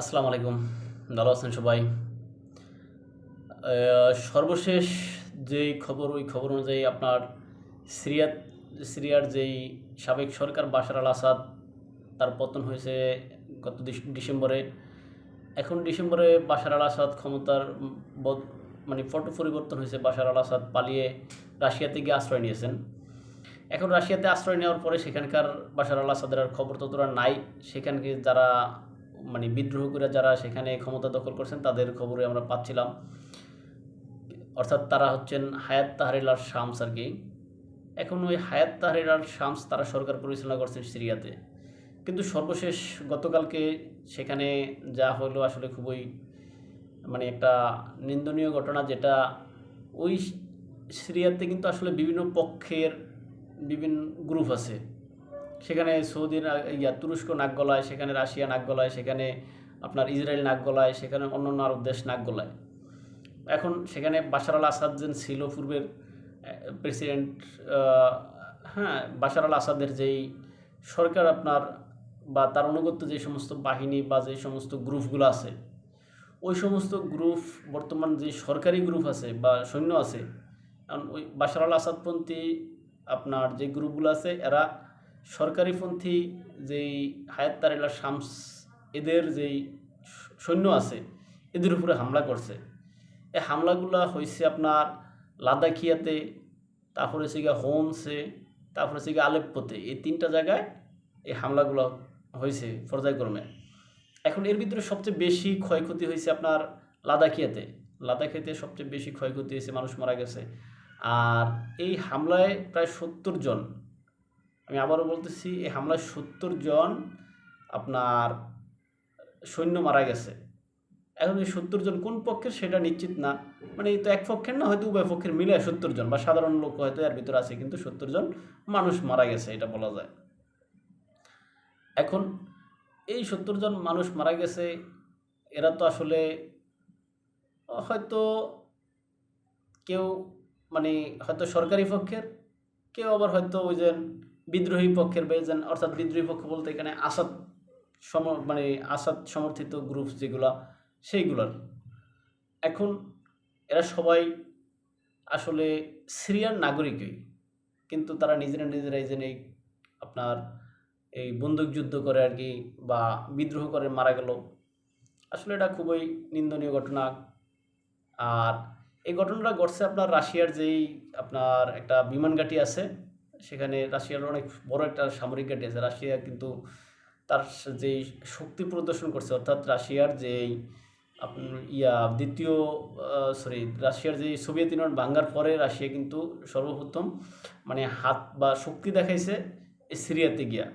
আসসালামু আলাইকুম। ভালো আছেন সবাই? সর্বশেষ যেই খবর, ওই খবর অনুযায়ী আপনার সিরিয়া সিরিয়ার যেই সাবেক সরকার বাশার আল আসাদ, তার পতন হয়েছে গত ডিসেম্বরে। এখন ডিসেম্বরে বাশার আল আসাদ ক্ষমতার মানে পট পরিবর্তন হয়েছে। বাশার আল আসাদ পালিয়ে রাশিয়াতে গিয়ে আশ্রয় নিয়েছেন। এখন রাশিয়াতে আশ্রয় নেওয়ার পরে সেখানকার বাশার আল আসাদের আর খবর ততটা নাই। সেখানকে যারা মানে বিদ্রোহ করে যারা সেখানে ক্ষমতা দখল করছেন তাদের খবরে আমরা পাচ্ছিলাম। অর্থাৎ তারা হচ্ছেন হায়াত তাহরির আর শামস আর কি। এখন ওই হায়াত তাহরির আর শামস তারা সরকার পরিচালনা করছেন সিরিয়াতে। কিন্তু সর্বশেষ গতকালকে সেখানে যা হলো আসলে খুবই মানে একটা নিন্দনীয় ঘটনা, যেটা ওই সিরিয়াতে কিন্তু আসলে বিভিন্ন পক্ষের বিভিন্ন গ্রুপ আছে। সেখানে সৌদি তুরস্ক নাক গলায়, সেখানে রাশিয়া নাক গলায়, সেখানে আপনার ইসরায়েল নাক গলায়, সেখানে অন্যান্য আরব দেশ নাক গলায়। এখন সেখানে বাশার আল আসাদ যে ছিল পূর্বের প্রেসিডেন্ট, হ্যাঁ, বাশার আল আসাদের যেই সরকার আপনার বা তার অনুগত যে সমস্ত বাহিনী বা যে সমস্ত গ্রুপগুলো আছে, ওই সমস্ত গ্রুপ বর্তমান যে সরকারি গ্রুপ আছে বা সৈন্য আছে, কারণ ওই বাশার আল আসাদপন্থী আপনার যে গ্রুপগুলো আছে এরা সরকারিপন্থী যেই হায়াত তারিলা শামস এদের যেই সৈন্য আছে এদের উপরে হামলা করছে। এই হামলাগুলো হয়েছে আপনার লাদাখিয়াতে, তারপরে হচ্ছে গিয়ে হোমসে, তারপরে হচ্ছে গিয়ে আলেপ্পোতে। এই তিনটা জায়গায় এই হামলাগুলো হয়েছে পর্যায়ক্রমে। এখন এর ভিতরে সবচেয়ে বেশি ক্ষয়ক্ষতি হয়েছে আপনার লাদাখিয়াতে। লাদাখিয়াতে সবচেয়ে বেশি ক্ষয়ক্ষতি হয়েছে, মানুষ মারা গেছে। আর এই হামলায় প্রায় 70 জন, আমি আবারও বলতেছি, এই হামলায় 70 জন আপনার সৈন্য মারা গেছে। এখন এই 70 জন কোন পক্ষের সেটা নিশ্চিত না। মানে এই তো এক পক্ষের না, হয়তো উভয় পক্ষের মিলে 70 জন বা সাধারণ লোক হয়তো এর ভিতরে আছে, কিন্তু 70 জন মানুষ মারা গেছে এটা বলা যায়। এখন এই 70 জন মানুষ মারা গেছে, এরা তো আসলে হয়তো কেউ মানে হয়তো সরকারি পক্ষের, কেউ আবার হয়তো ওই যে বিদ্রোহী পক্ষের বেজেন। অর্থাৎ বিদ্রোহী পক্ষ বলতে এখানে আসাদ মানে আসাদ সমর্থিত গ্রুপ যেগুলা, সেইগুলার। এখন এরা সবাই আসলে সিরিয়ার নাগরিকই, কিন্তু তারা নিজেরা নিজেরাই যেন এই আপনার এই বন্দুকযুদ্ধ করে আর কি, বা বিদ্রোহ করে মারা গেল। আসলে এটা খুবই নিন্দনীয় ঘটনা। আর এই ঘটনাটা ঘটছে আপনার রাশিয়ার যেই আপনার একটা বিমান ঘাঁটি আছে, সেখানে রাশিয়ার অনেক বড় একটা সামরিক ঘাঁটি আছে। রাশিয়া কিন্তু তার যেই শক্তি প্রদর্শন করছে, অর্থাৎ রাশিয়ার যেই আপনার দ্বিতীয় রাশিয়ার যে সোভিয়েত ইউনিয়ন ভাঙ্গার পরে রাশিয়া কিন্তু সর্বপ্রথম মানে হাত বা শক্তি দেখাইছে এই সিরিয়াতে গিয়া।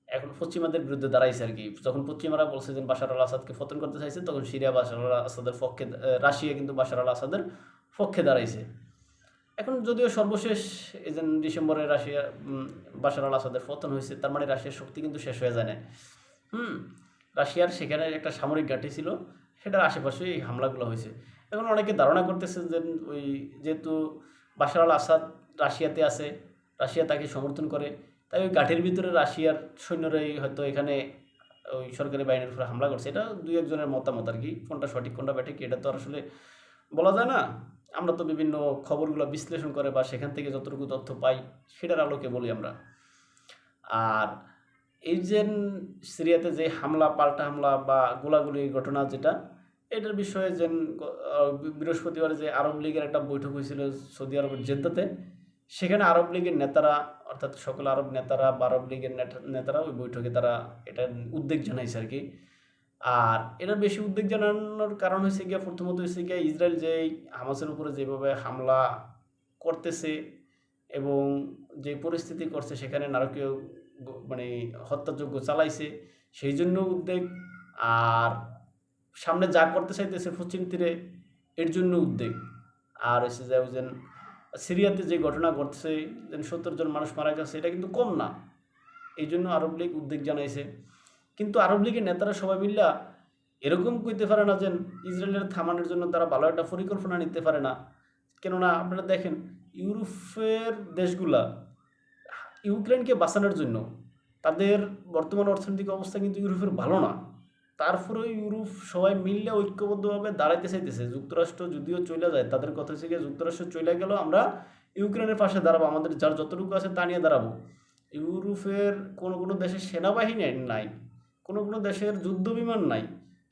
এখন পশ্চিমাদের বিরুদ্ধে দাঁড়াইছে আর কি। যখন পশ্চিমারা বলছে যে বাশার আল আসাদকে পতন করতে চাইছে, তখন সিরিয়া বাশার আল আসাদের পক্ষে, রাশিয়া কিন্তু বাশার আল আসাদের পক্ষে দাঁড়াইছে। এখন যদিও সর্বশেষ এই যে ডিসেম্বরে রাশিয়া বাশার আল আসাদের পতন হয়েছে, তার মানে রাশিয়ার শক্তি কিন্তু শেষ হয়ে যায় না। রাশিয়ার সেখানে একটা সামরিক ঘাঁটি ছিল, সেটার আশেপাশে এই হামলাগুলো হয়েছে। এখন অনেকে ধারণা করতেছে যে ওই যেহেতু বাশার আল আসাদ রাশিয়াতে আছে, রাশিয়া তাকে সমর্থন করে, তাই ওই ঘাটির ভিতরে রাশিয়ার সৈন্যরাই হয়তো এখানে ওই সরকারি বাহিনীর উপরে হামলা করছে। এটা দুই একজনের মতামত আর কি, কোনটা সঠিক কোনটা ব্যাঠিক এটা তো আসলে বলা যায় না। আমরা তো বিভিন্ন খবরগুলো বিশ্লেষণ করে বা সেখান থেকে যতটুকু তথ্য পাই সেটার আলোকে বলি আমরা। আর এই যে সিরিয়াতে যে হামলা, পাল্টা হামলা বা গোলাগুলির ঘটনা যেটা, এটার বিষয়ে যে বৃহস্পতিবার যে আরব লীগের একটা বৈঠক হয়েছিল সৌদি আরবের জেদ্দাতে, সেখানে আরব লীগের নেতারা, অর্থাৎ সকল আরব নেতারা বা আরব লীগের নেতারা ওই বৈঠকে তারা এটা উদ্বেগ জানাইছে আর কি। আর এটার বেশি উদ্বেগ জানানোর কারণ হয়েছে গিয়া, প্রথমত হয়েছে গিয়া ইসরায়েল যে হামাসের উপরে যেভাবে হামলা করতেছে এবং যে পরিস্থিতি করছে, সেখানে নারকীয় মানে হত্যাযজ্ঞ চালাইছে, সেই জন্য উদ্বেগ। আর সামনে যা করতে চাইতেছে পশ্চিম তীরে, এর জন্য উদ্বেগ। আর হচ্ছে যে সিরিয়াতে যে ঘটনা ঘটছে, যেন 70 জন মানুষ মারা গেছে, এটা কিন্তু কম না। এই জন্য আরব লীগ উদ্বেগ জানাইছে। কিন্তু আরব লীগের নেতারা সবাই মিল্লা এরকম কইতে পারে না যে ইসরায়েলের থামানোর জন্য তারা ভালো একটা পরিকল্পনা নিতে পারে না। কেননা আপনারা দেখেন, ইউরোপের দেশগুলা ইউক্রেনকে বাঁচানোর জন্য, তাদের বর্তমান অর্থনৈতিক অবস্থা কিন্তু ইউরোপের ভালো না। তারপরেও ইউরোপ সবাই মিললে ঐক্যবদ্ধভাবে দাঁড়াইতে চাইতেছে। যুক্তরাষ্ট্র যদিও চলে যায়, তাদের কথা হচ্ছে গিয়ে যুক্তরাষ্ট্র চলে গেলেও আমরা ইউক্রেনের পাশে দাঁড়াবো, আমাদের যার যতটুকু আছে তা নিয়ে দাঁড়াবো। ইউরোপের কোনো কোনো দেশের সেনাবাহিনী নাই, কোনো কোনো দেশের যুদ্ধ বিমান নাই,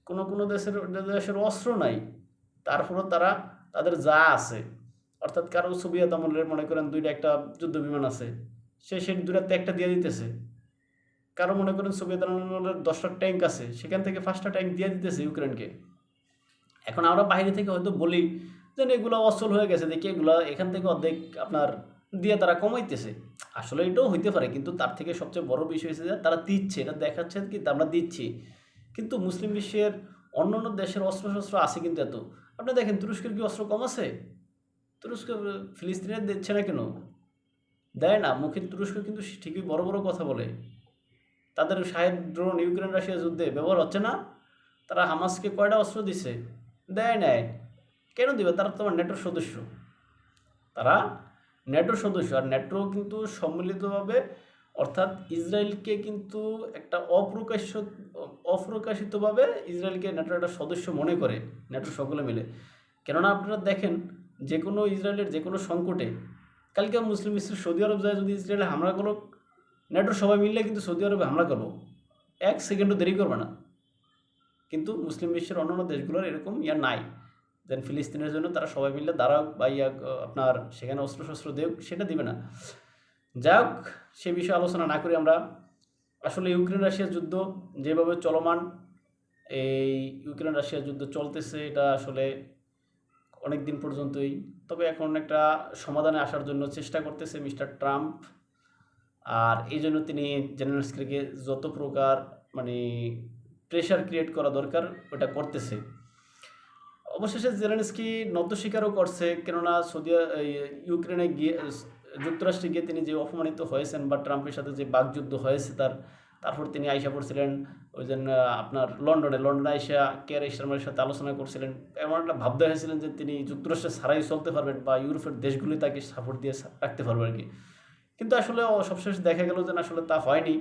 কোনো কোনো দেশের অস্ত্র নাই, তারপরেও তারা তাদের যা আছে, অর্থাৎ কারো সোভিয়েত আমলের মনে করেন দুইটা একটা যুদ্ধ বিমান আছে, সেই দুটাতে একটা দিয়ে দিতেছে। কারো মনে করেন সোভিয়েত আমলের 10টা ট্যাঙ্ক আছে, সেখান থেকে 5টা ট্যাঙ্ক দিয়ে দিতেছে ইউক্রেনকে। এখন আমরা বাইরে থেকে হয়তো বলি যে এগুলো অচল হয়ে গেছে, দেখি এগুলো এখান থেকে অর্ধেক আপনার দিয়ে তারা কমাইতেছে। আসলে এটাও হইতে পারে, কিন্তু তার থেকে সবচেয়ে বড় বিষয় হচ্ছে যে তারা দিচ্ছে, এটা দেখাচ্ছে কি আমরা দিচ্ছি। কিন্তু মুসলিম বিশ্বের অন্য অন্য দেশের অস্ত্রশস্ত্র আছে কিন্তু এত। আপনি দেখেন তুরস্কের কি অস্ত্র কম আছে? তুরস্ক ফিলিস্তিনে দিচ্ছে না কেন? দেয় না, মুখে তুরস্ক কিন্তু ঠিকই বড় বড় কথা বলে। তাদের শাহেদ ড্রোন ইউক্রেন রাশিয়া যুদ্ধে ব্যবহার হচ্ছে না? তারা হামাসকে কয়টা অস্ত্র দিছে? দেয় নাই। কেন দিবে? তারা তোমার নেটোর সদস্য। তারা নেটোর সদস্য, আর নেটো কিন্তু সম্মিলিতভাবে, অর্থাৎ ইসরায়েলকে কিন্তু একটা অপ্রকাশিতভাবে ইসরায়েলকে নেটোর একটা সদস্য মনে করে নেটো সকলে মিলে। কেননা আপনারা দেখেন, যে কোনো ইসরায়েলের যে কোনো সংকটে, কালকে মুসলিম বিশ্বের সৌদি আরব যায় যদি ইসরায়েলে হামলা করো, নেটোর সবাই মিললে কিন্তু সৌদি আরবে হামলা করবো, 1 সেকেন্ডও দেরি করবে না। কিন্তু মুসলিম বিশ্বের অন্যান্য দেশগুলোর এরকম নাই, দেন ফিলিস্তিনের জন্য তারা সবাই মিলে দাঁড়াক বা আপনার সেখানে অস্ত্রশস্ত্র দেওক, সেটা দিবে না। যাই হোক, সে বিষয়ে আলোচনা না করি আমরা। আসলে ইউক্রেন রাশিয়ার যুদ্ধ যেভাবে চলমান, এই ইউক্রেন রাশিয়ার যুদ্ধ চলতেছে, এটা আসলে অনেক দিন পর্যন্তই। তবে এখন একটা সমাধানে আসার জন্য চেষ্টা করতেছে মিস্টার ট্রাম্প, আর এই জন্য তিনি জেলেনস্কিকে যত প্রকার মানে প্রেশার ক্রিয়েট করা দরকার ওটা করতেছে। অবশেষে জেলেনস্কি নত স্বীকারও করছে, কেননা ইউক্রেনে গিয়ে, যুক্তরাষ্ট্রে গিয়ে তিনি যে অপমানিত হয়েছেন বা ট্রাম্পের সাথে যে বাকযুদ্ধ হয়েছে তারপর তিনি আইসা পড়ছিলেন ওই যে আপনার লন্ডনে আইসা কেয়ার স্টারমারের সাথে আলোচনা করছিলেন। এমন একটা ভাবতে হয়েছিলেন যে তিনি যুক্তরাষ্ট্রে ছাড়াই চলতে পারবেন বা ইউরোপের দেশগুলি তাকে সাপোর্ট দিয়ে রাখতে পারবে আর কি। কিন্তু আসলে সবশেষ দেখা গেল যে আসলে তা হয়নি।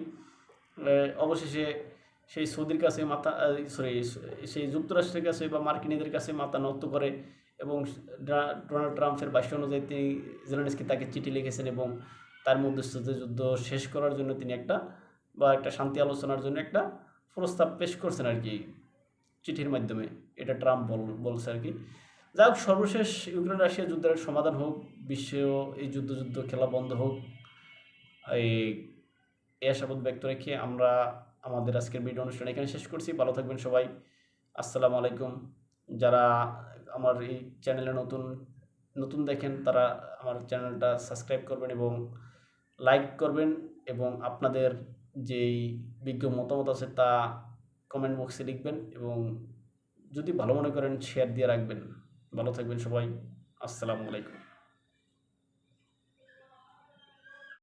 অবশেষে সেই সৌদির কাছে সেই যুক্তরাষ্ট্রের কাছে বা মার্কিনীদের কাছে মাথা নত করে, এবং ডোনাল্ড ট্রাম্পের ভাষ্য অনুযায়ী তিনি জেলেনস্কি তাকে চিঠি লিখেছেন এবং তার মধ্যস্থতা যুদ্ধ শেষ করার জন্য তিনি একটা শান্তি আলোচনার জন্য একটা প্রস্তাব পেশ করছেন আর কি, চিঠির মাধ্যমে। এটা ট্রাম্প বলছে আর কি। যাই হোক, সর্বশেষ ইউক্রেন রাশিয়া যুদ্ধের সমাধান হোক, বিশ্ব এই যুদ্ধ খেলা বন্ধ হোক, এই আশাবাদ ব্যক্ত রেখে আমরা আমাদের আজকের ভিডিও অনুষ্ঠান এখানে শেষ করছি। ভালো থাকবেন সবাই। আসসালামু আলাইকুম। যারা আমার এই চ্যানেলে নতুন দেখেন, তারা আমার চ্যানেলটা সাবস্ক্রাইব করবেন এবং লাইক করবেন, এবং আপনাদের যেই বিজ্ঞ মতামত আছে তা কমেন্ট বক্সে লিখবেন, এবং যদি ভালো মনে করেন শেয়ার দিয়ে রাখবেন। ভালো থাকবেন সবাই। আসসালামু আলাইকুম।